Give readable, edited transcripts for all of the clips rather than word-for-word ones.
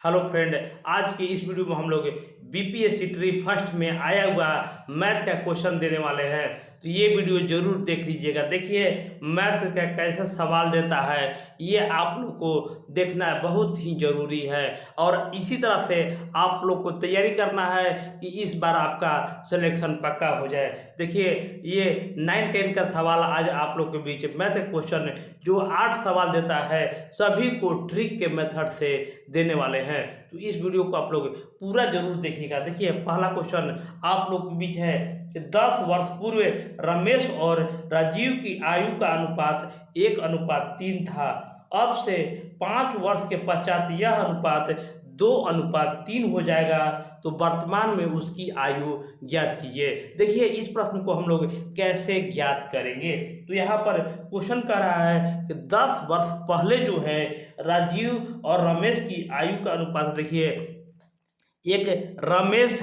Hello friend, आज की इस वीडियो में हम लोग बीपीएससी ट्री फर्स्ट में आया हुआ मैथ का क्वेश्चन देने वाले हैं। तो ये वीडियो जरूर देख लीजिएगा। देखिए मैथ का कैसा सवाल देता है ये आप लोग को देखना बहुत ही जरूरी है। और इसी तरह से आप लोग को तैयारी करना है कि इस बार आपका सिलेक्शन पक्का हो जाए। देखिए ये 9-10 का सवाल आज आप लोग के बीच मैथ का क्वेश्चन जो 8 सवाल देता है सभी को ट्रिक के मेथड से देने वाले हैं। तो इस वीडियो को आप लोग पूरा जरूर देखिएगा। देखिए पहला क्वेश्चन आप लोग के बीच है कि 10 वर्ष पूर्व रमेश और राजीव की आयु का अनुपात 1:3 था। अब से 5 वर्ष के पश्चात यह अनुपात 2:3 हो जाएगा। तो वर्तमान में उसकी आयु ज्ञात कीजिए। देखिए इस प्रश्न को हम लोग कैसे ज्ञात करेंगे। तो यहाँ पर क्वेश्चन कह रहा है कि 10 वर्ष पहले जो है राजीव और रमेश की आयु का अनुपात। देखिए एक रमेश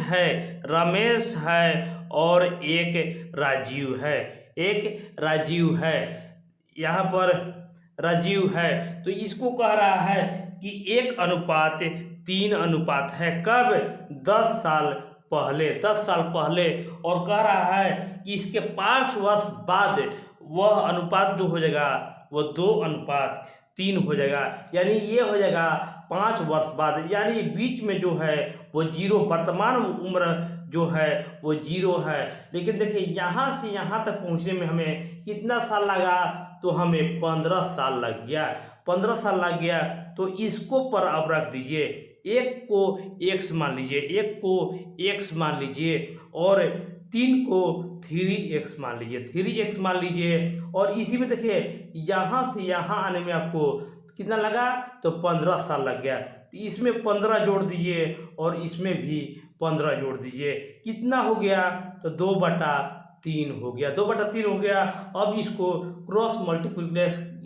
है और एक राजीव है, यहाँ पर राजीव है। तो इसको कह रहा है कि 1:3 अनुपात है। कब? 10 साल पहले। और कह रहा है कि इसके 5 वर्ष बाद वह अनुपात जो हो जाएगा वो 2:3 हो जाएगा। यानी ये हो जाएगा 5 वर्ष बाद, यानी बीच में जो है वो जीरो, वर्तमान उम्र जो है वो 0 है। लेकिन देखिए यहाँ से यहाँ तक पहुँचने में हमें कितना साल लगा? तो हमें 15 साल लग गया। 15 साल लग गया तो इसको पर अब रख दीजिए। एक को x मान लीजिए और 3 को 3x मान लीजिए। और इसी में देखिए यहाँ से यहाँ आने में आपको कितना लगा? तो 15 साल लग गया। तो इसमें 15 जोड़ दीजिए और इसमें भी 15 जोड़ दीजिए। कितना हो गया? तो 2/3 हो गया। 2/3 हो गया। अब इसको क्रॉस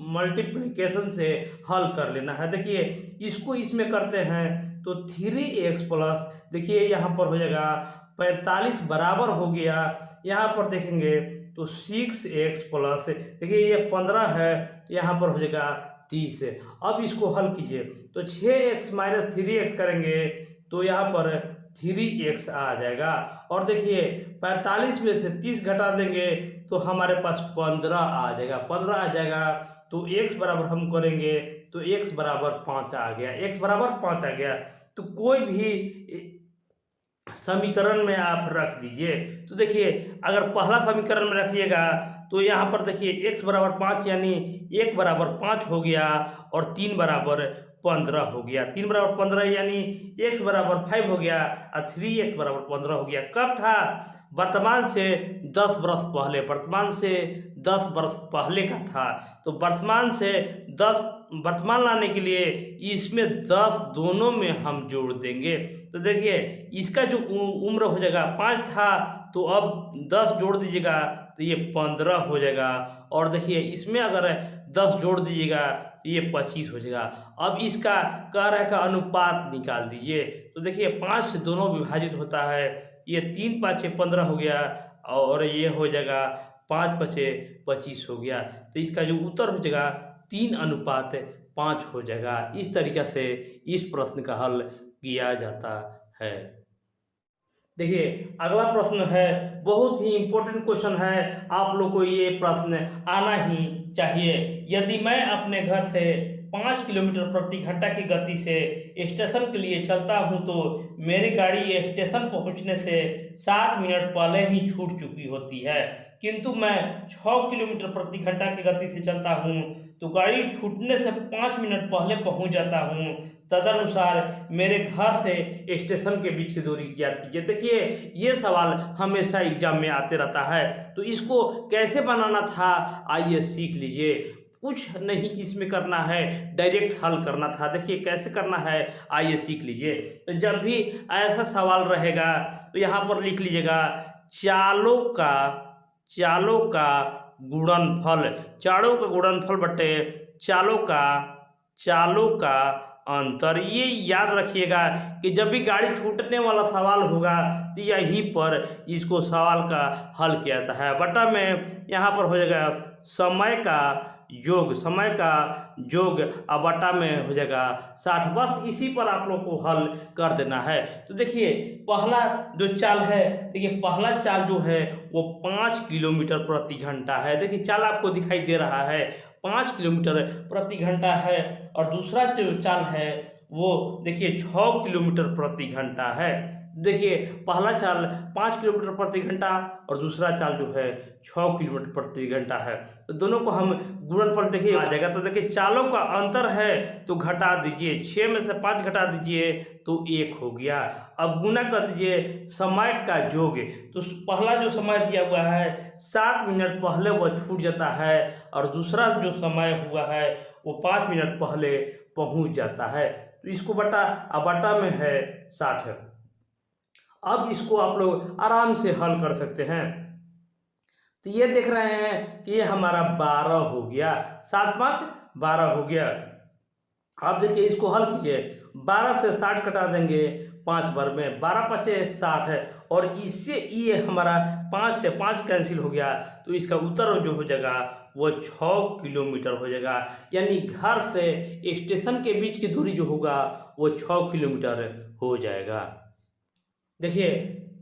मल्टीप्लिकेशन से हल कर लेना है। देखिए इसको इसमें करते हैं तो 3x प्लस, देखिए यहाँ पर हो जाएगा 45 बराबर हो गया। यहाँ पर देखेंगे तो 6x प्लस, देखिए ये 15 है तो यहाँ पर हो जाएगा 30। अब इसको हल कीजिए तो 6x माइनस 3x करेंगे तो यहाँ पर 3x आ जाएगा। और देखिए 45 में से 30 घटा देंगे तो हमारे पास 15 आ जाएगा। तो x बराबर हम करेंगे तो x बराबर 5 आ गया। तो कोई भी समीकरण में आप रख दीजिए। तो देखिए अगर पहला समीकरण में रखिएगा तो यहाँ पर देखिए x बराबर 5 यानी 1 बराबर 5 हो गया और 3 बराबर 15 हो गया। 3 बराबर 15 यानी x बराबर 5 हो गया और 3x बराबर 15 हो गया। कब था? वर्तमान से 10 वर्ष पहले का था। तो वर्तमान लाने के लिए इसमें 10 दोनों में हम जोड़ देंगे। तो देखिए इसका जो उम्र हो जाएगा 5 था तो अब 10 जोड़ दीजिएगा तो ये 15 हो जाएगा। और देखिए इसमें अगर 10 जोड़ दीजिएगा तो ये 25 हो जाएगा। अब इसका कह रहा है का अनुपात निकाल दीजिए। तो देखिए 5 से दोनों विभाजित होता है, ये 3×5 = 15 हो गया और ये हो जाएगा 5×5 = 25 हो गया। तो इसका जो उत्तर हो जाएगा 3:5 हो जाएगा। इस तरीक़ा से इस प्रश्न का हल किया जाता है। देखिए अगला प्रश्न है, बहुत ही इम्पोर्टेंट क्वेश्चन है, आप लोग को ये प्रश्न आना ही चाहिए। यदि मैं अपने घर से 5 किलोमीटर प्रति घंटा की गति से स्टेशन के लिए चलता हूं तो मेरी गाड़ी स्टेशन पहुंचने से 7 मिनट पहले ही छूट चुकी होती है, किंतु मैं 6 किलोमीटर प्रति घंटा की गति से चलता हूं तो गाड़ी छूटने से 5 मिनट पहले पहुंच जाता हूं। तदनुसार मेरे घर से स्टेशन के बीच की दूरी ज्ञात कीजिए। देखिए ये सवाल हमेशा एग्जाम में आते रहता है। तो इसको कैसे बनाना था आइए सीख लीजिए। कुछ नहीं इसमें करना है, डायरेक्ट हल करना था। देखिए कैसे करना है आइए सीख लीजिए। तो जब भी ऐसा सवाल रहेगा तो यहाँ पर लिख लीजिएगा चालों का गुणनफल, चालों का गुणनफल बटे चालों का अंतर। ये याद रखिएगा कि जब भी गाड़ी छूटने वाला सवाल होगा तो यहीं पर इसको सवाल का हल किया जाता है। बटा में यहाँ पर हो जाएगा समय का योग, समय का योग बटा में हो जाएगा 60। बस इसी पर आप लोग को हल कर देना है। तो देखिए पहला जो चाल है, देखिए पहला चाल जो है वो 5 किलोमीटर प्रति घंटा है। देखिए चाल आपको दिखाई दे रहा है 5 किलोमीटर प्रति घंटा है। और दूसरा जो चाल है वो देखिए 6 किलोमीटर प्रति घंटा है। देखिए पहला चाल 5 किलोमीटर प्रति घंटा और दूसरा चाल जो है 6 किलोमीटर प्रति घंटा है। तो दोनों को हम गुणनफल देखिए आ जाएगा। तो देखिए चालों का अंतर है तो घटा दीजिए, 6 में से 5 घटा दीजिए तो 1 हो गया। अब गुना कर दीजिए समय का योग। तो पहला जो समय दिया हुआ है 7 मिनट पहले वह छूट जाता है और दूसरा जो समय हुआ है वो 5 मिनट पहले पहुंच जाता है। तो इसको बटा में है 60 है। अब इसको आप लोग आराम से हल कर सकते हैं। तो ये देख रहे हैं कि ये हमारा 12 हो गया, 7 5 12 हो गया। अब देखिए इसको हल कीजिए, 12 से 60 कटा देंगे 5 बार में, 12 पचे 60 है और इससे ये हमारा 5 से 5 कैंसिल हो गया। तो इसका उत्तर जो हो जाएगा वो 6 किलोमीटर हो जाएगा। यानी घर से स्टेशन के बीच की दूरी जो होगा वो 6 किलोमीटर हो जाएगा। देखिए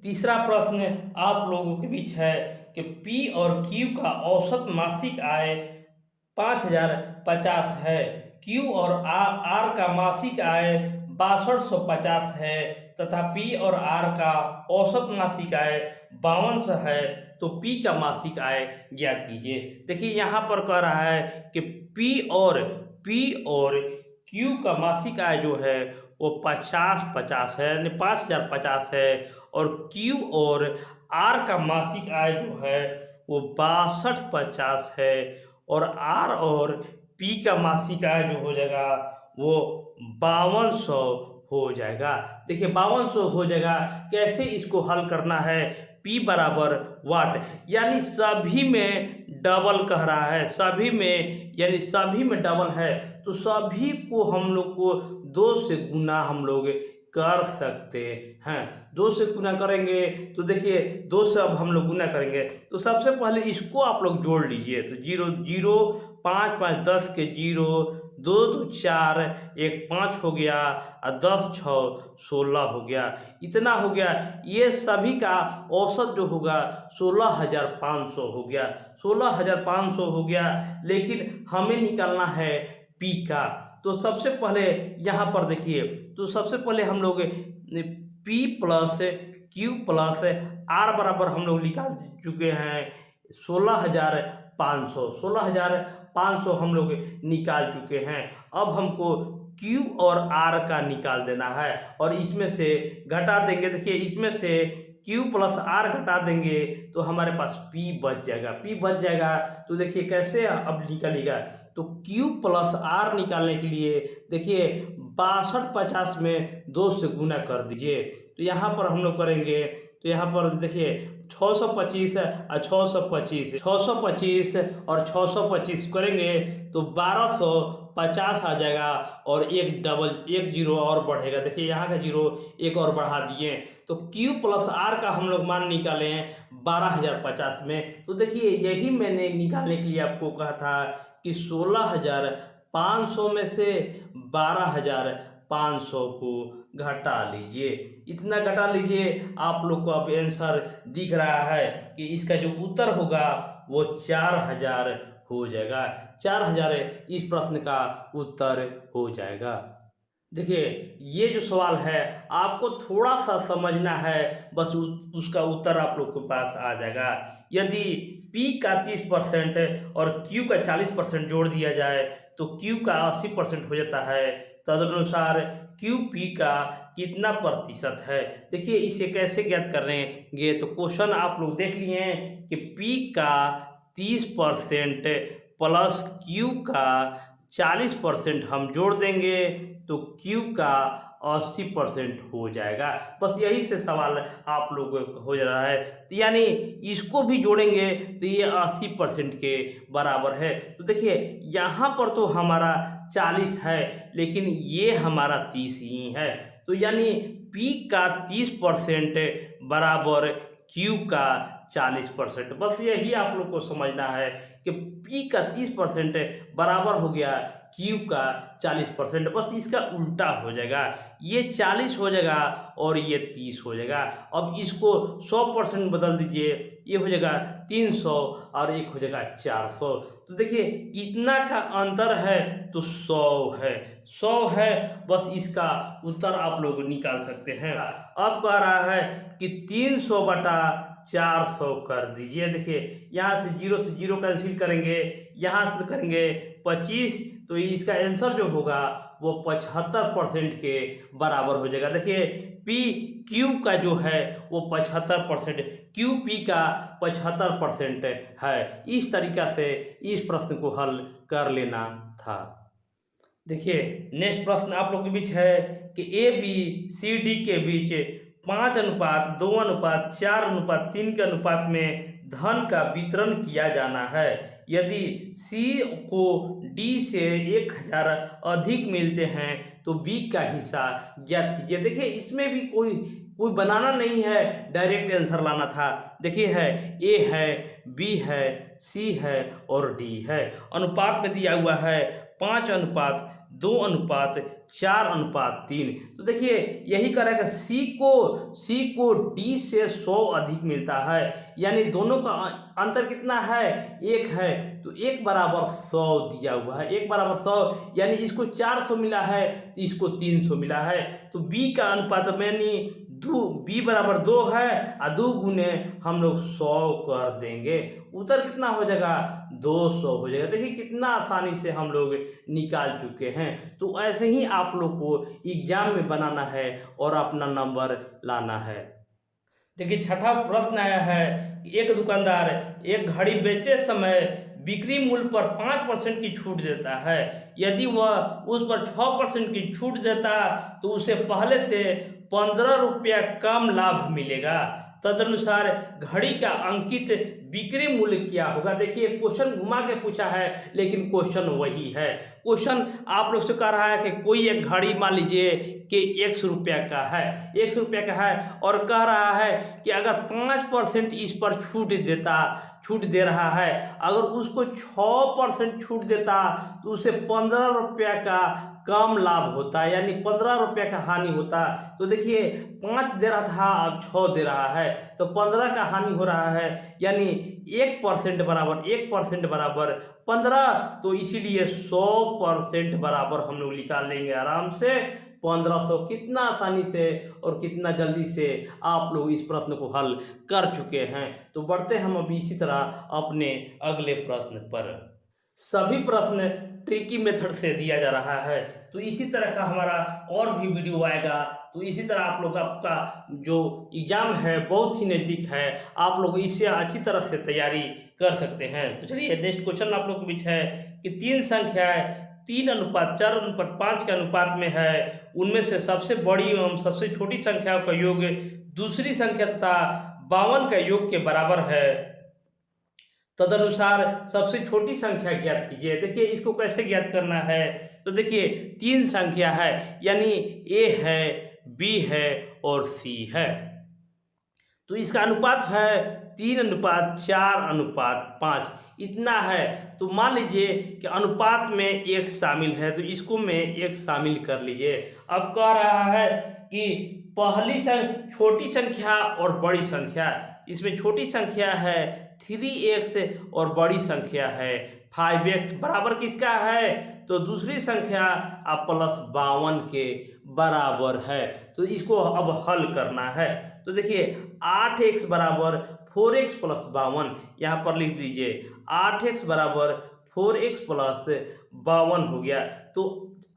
तीसरा प्रश्न आप लोगों के बीच है कि पी और क्यू का औसत मासिक आय 5050 है, क्यू और आर का मासिक आय 6250 है तथा पी और आर का औसत मासिक आय 5200 है। तो पी का मासिक आय ज्ञात कीजिए। देखिए यहाँ पर कह रहा है कि पी और क्यू का मासिक आय जो है वो 5050 है, यानी 5050 है और क्यू और आर का मासिक आय जो है वो 6250 है और आर और पी का मासिक आय जो हो जाएगा वो 5200 हो जाएगा। देखिए 5200 हो जाएगा। कैसे इसको हल करना है, P बराबर वाट, यानी सभी में डबल कह रहा है, सभी में यानी सभी में डबल है तो सभी को हम लोग को 2 से गुना हम लोग कर सकते हैं। 2 से गुना करेंगे तो देखिए 2 से अब हम लोग गुना करेंगे तो सबसे पहले इसको आप लोग जोड़ लीजिए। तो 0 0 5 5 10 के 0 2 2 4 1 5 हो गया और 10 6 16 हो गया। इतना हो गया। ये सभी का औसत जो होगा 16500 हो गया, 16500 हो गया। लेकिन हमें निकालना है पी का। तो सबसे पहले यहाँ पर देखिए, तो सबसे पहले हम लोग P plus Q plus R बराबर हम लोग निकाल चुके हैं 16500, 16500 हम लोग निकाल चुके हैं। अब हमको Q और R का निकाल देना है और इसमें से घटा देंगे। देखिए इसमें से Q प्लस R घटा देंगे तो हमारे पास P बच जाएगा, P बच जाएगा। तो देखिए कैसे अब निकलेगा, तो Q प्लस R निकालने के लिए देखिए 6250 में 2 से गुना कर दीजिए। तो यहाँ पर हम लोग करेंगे तो यहाँ पर देखिए 625 और 625 और 625 करेंगे तो 1250 आ जाएगा और एक जीरो और बढ़ेगा। देखिए यहाँ का जीरो एक और बढ़ा दिए तो Q प्लस R का हम लोग मान निकाले हैं 12050 में। तो देखिए यही मैंने निकालने के लिए आपको कहा था कि 16500 में से 12500 को घटा लीजिए। इतना घटा लीजिए, आप लोग को अब आंसर दिख रहा है कि इसका जो उत्तर होगा वो 4000 हो जाएगा। 4000 इस प्रश्न का उत्तर हो जाएगा। देखिए ये जो सवाल है आपको थोड़ा सा समझना है, बस उसका उत्तर आप लोग के पास आ जाएगा। यदि P का 30% और Q का 40% जोड़ दिया जाए तो Q का 80% हो जाता है। तदनुसार QP का कितना प्रतिशत है। देखिए इसे कैसे ज्ञात करेंगे, तो क्वेश्चन आप लोग देख लिए हैं कि P का 30% प्लस Q का 40% हम जोड़ देंगे तो Q का 80% हो जाएगा। बस यही से सवाल आप लोग हो जा रहा है। तो यानी इसको भी जोड़ेंगे तो ये 80% के बराबर है। तो देखिए यहाँ पर तो हमारा 40 है लेकिन ये हमारा 30 ही है। तो यानी P का 30% बराबर Q का 40%। बस यही आप लोग को समझना है कि P का 30% बराबर हो गया Q का 40%। बस इसका उल्टा हो जाएगा, ये 40 हो जाएगा और ये 30 हो जाएगा। अब इसको 100% बदल दीजिए, ये हो जाएगा 300 और एक हो जाएगा 400। तो देखिए कितना का अंतर है, तो 100 है, 100 है। बस इसका उत्तर आप लोग निकाल सकते हैं। अब कह रहा है कि 300 बटा 400 कर दीजिए। देखिए यहाँ से 0 कैंसिल करेंगे, यहाँ से करेंगे 25, तो इसका आंसर जो होगा वो 75% के बराबर हो जाएगा। देखिए पी क्यू का जो है वो 75%, क्यू पी का 75% है। इस तरीका से इस प्रश्न को हल कर लेना था। देखिए नेक्स्ट प्रश्न आप लोग के बीच है कि ए बी सी डी के बीच 5:2:4:3 के अनुपात में धन का वितरण किया जाना है। यदि सी को डी से 1000 अधिक मिलते हैं तो बी का हिस्सा ज्ञात कीजिए। देखिए इसमें भी कोई बनाना नहीं है, डायरेक्ट आंसर लाना था। देखिए है ए है, बी है, सी है और डी है। अनुपात में दिया हुआ है 5:2:4:3। तो देखिए यही करेगा, सी को डी से 100 अधिक मिलता है, यानी दोनों का अंतर कितना है, 1 है। तो 1 बराबर 100 दिया हुआ है, 1 बराबर 100, यानी इसको 400 मिला है तो इसको 300 मिला है। तो बी का अनुपात में बी बराबर 2 है और 2 गुने हम लोग 100 कर देंगे, उत्तर कितना हो जाएगा, 200 हो जाएगा। देखिए कितना आसानी से हम लोग निकाल चुके हैं। तो ऐसे ही आप लोग को एग्जाम में बनाना है और अपना नंबर लाना है। देखिए छठा प्रश्न आया है, एक दुकानदार एक घड़ी बेचते समय बिक्री मूल्य पर 5% की छूट देता है। यदि वह उस पर 6% की छूट देता तो उसे पहले से 15 रुपया कम लाभ मिलेगा। तदनुसार घड़ी का अंकित बिक्री मूल्य क्या होगा। देखिए क्वेश्चन घुमा के पूछा है लेकिन क्वेश्चन वही है। क्वेश्चन आप लोग से कह रहा है कि कोई एक घड़ी मान लीजिए कि 100 रुपया का है, 100 रुपया का है और कह रहा है कि अगर 5% इस पर छूट दे रहा है, अगर उसको 6% छूट देता तो उसे 15 रुपया का कम लाभ होता है, यानी 15 रुपया का हानि होता। तो देखिए 5 दे रहा था अब 6 दे रहा है तो 15 का हानि हो रहा है, यानी 1% बराबर 15। तो इसीलिए 100% बराबर हम लोग निकाल लेंगे आराम से 1500। कितना आसानी से और कितना जल्दी से आप लोग इस प्रश्न को हल कर चुके हैं। तो बढ़ते हम अभी इसी तरह अपने अगले प्रश्न पर। सभी प्रश्न ट्रिकी मेथड से दिया जा रहा है, तो इसी तरह का हमारा और भी वीडियो आएगा। तो इसी तरह आप लोग आपका जो एग्जाम है बहुत ही नज़दीक है, आप लोग इससे अच्छी तरह से तैयारी कर सकते हैं। तो चलिए नेक्स्ट क्वेश्चन आप लोग के बीच है कि 3 संख्याएं 3:4:5 के अनुपात में है, उनमें से सबसे बड़ी एवं सबसे छोटी संख्याओं का योग दूसरी संख्या तथा 52 का योग के बराबर है। तदनुसार सबसे छोटी संख्या ज्ञात कीजिए। देखिए इसको कैसे ज्ञात करना है, तो देखिए 3 संख्या है, यानी ए है, बी है और सी है। तो इसका अनुपात है 3:4:5 इतना है। तो मान लीजिए कि अनुपात में 1 शामिल है, तो इसको में 1 शामिल कर लीजिए। अब कह रहा है कि पहली छोटी संख्या और बड़ी संख्या, इसमें छोटी संख्या है 3x और बड़ी संख्या है 5x, बराबर किसका है, तो दूसरी संख्या अब +52 के बराबर है। तो इसको अब हल करना है। तो देखिए 8x बराबर 4x + 52, यहाँ पर लिख दीजिए 8x बराबर 4x + 52 हो गया। तो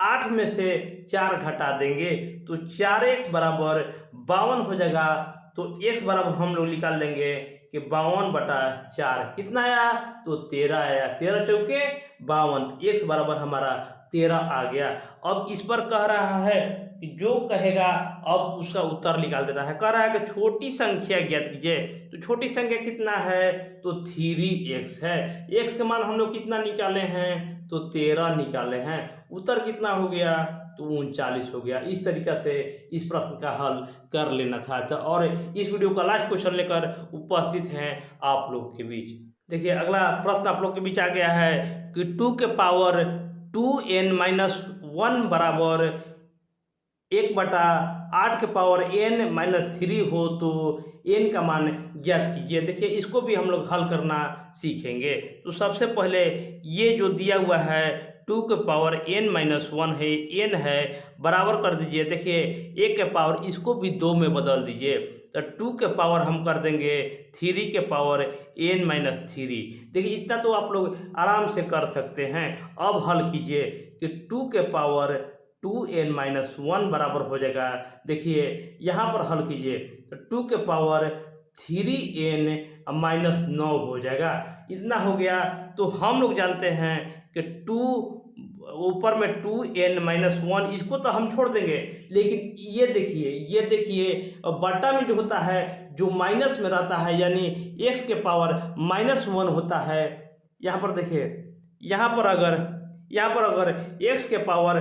8 में से 4 घटा देंगे तो 4x बराबर 52 हो जाएगा। तो x बराबर हम लोग निकाल लेंगे कि 52/4 कितना आया, तो 13 आया। 13 चौके 52, तो x बराबर हमारा 13 आ गया। अब इस पर कह रहा है कि जो कहेगा अब उसका उत्तर निकाल देना है। कह रहा है कि छोटी संख्या ज्ञात कीजिए। तो छोटी संख्या कितना है, तो 3x है। x का मान हम लोग कितना निकाले हैं, तो 13 निकाले हैं। उत्तर कितना हो गया, तो 39 हो गया। इस तरीका से इस प्रश्न का हल कर लेना था। और इस वीडियो का लास्ट क्वेश्चन लेकर उपस्थित हैं आप लोग के बीच। देखिए अगला प्रश्न आप लोग के बीच आ गया है कि 2 के पावर 2n-1 बराबर 1/8 के पावर n-3 हो तो n का मान ज्ञात कीजिए। देखिए इसको भी हम लोग हल करना सीखेंगे। तो सबसे पहले ये जो दिया हुआ है 2 के पावर n-1 है, n है, बराबर कर दीजिए। देखिए 1 के पावर इसको भी 2 में बदल दीजिए, तो 2 के पावर हम कर देंगे 3 के पावर n-3। देखिए इतना तो आप लोग आराम से कर सकते हैं। अब हल कीजिए कि 2 के पावर 2n-1 बराबर हो जाएगा। देखिए यहाँ पर हल कीजिए तो 2 के पावर 3n-9 हो जाएगा। इतना हो गया। तो हम लोग जानते हैं कि 2 ऊपर में 2n-1 इसको तो हम छोड़ देंगे, लेकिन ये देखिए बटा में जो होता है जो माइनस में रहता है यानी x के पावर -1 होता है। यहाँ पर देखिए यहाँ पर अगर x के पावर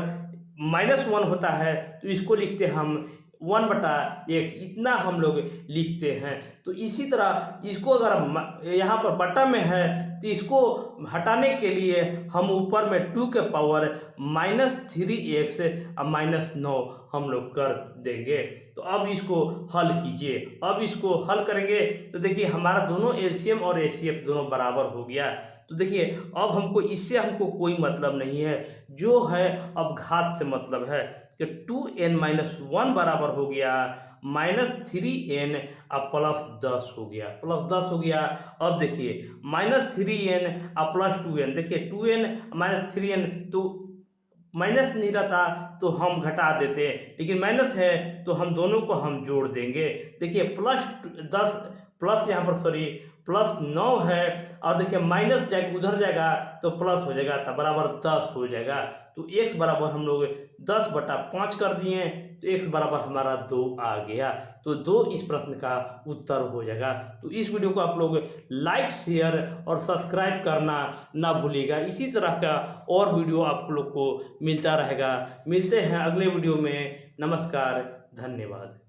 -1 होता है तो इसको लिखते हम 1/x, इतना हम लोग लिखते हैं। तो इसी तरह इसको अगर यहाँ पर बटा में है तो इसको हटाने के लिए हम ऊपर में 2 के पावर -3x -9 हम लोग कर देंगे। तो अब इसको हल कीजिए। अब इसको हल करेंगे तो देखिए हमारा दोनों एलसीएम और एचसीएफ दोनों बराबर हो गया। तो देखिए अब इससे हमको कोई मतलब नहीं है, जो है अब घात से मतलब है कि 2n-1 बराबर हो गया -3n अब +10 हो गया, +10 हो गया। अब देखिए -3n अब +2n, देखिए 2n -3n तो माइनस नहीं रहता तो हम घटा देते, लेकिन माइनस है तो हम दोनों को हम जोड़ देंगे। देखिए +10 प्लस यहाँ पर सॉरी +9 है, और देखिए माइनस जाएगा उधर जाएगा तो प्लस हो जाएगा तो बराबर 10 हो जाएगा। तो x बराबर हम लोग 10/5 कर दिए तो x बराबर हमारा 2 आ गया। तो 2 इस प्रश्न का उत्तर हो जाएगा। तो इस वीडियो को आप लोग लाइक, शेयर और सब्सक्राइब करना ना भूलिएगा। इसी तरह का और वीडियो आप लोग को मिलता रहेगा। मिलते हैं अगले वीडियो में। नमस्कार, धन्यवाद।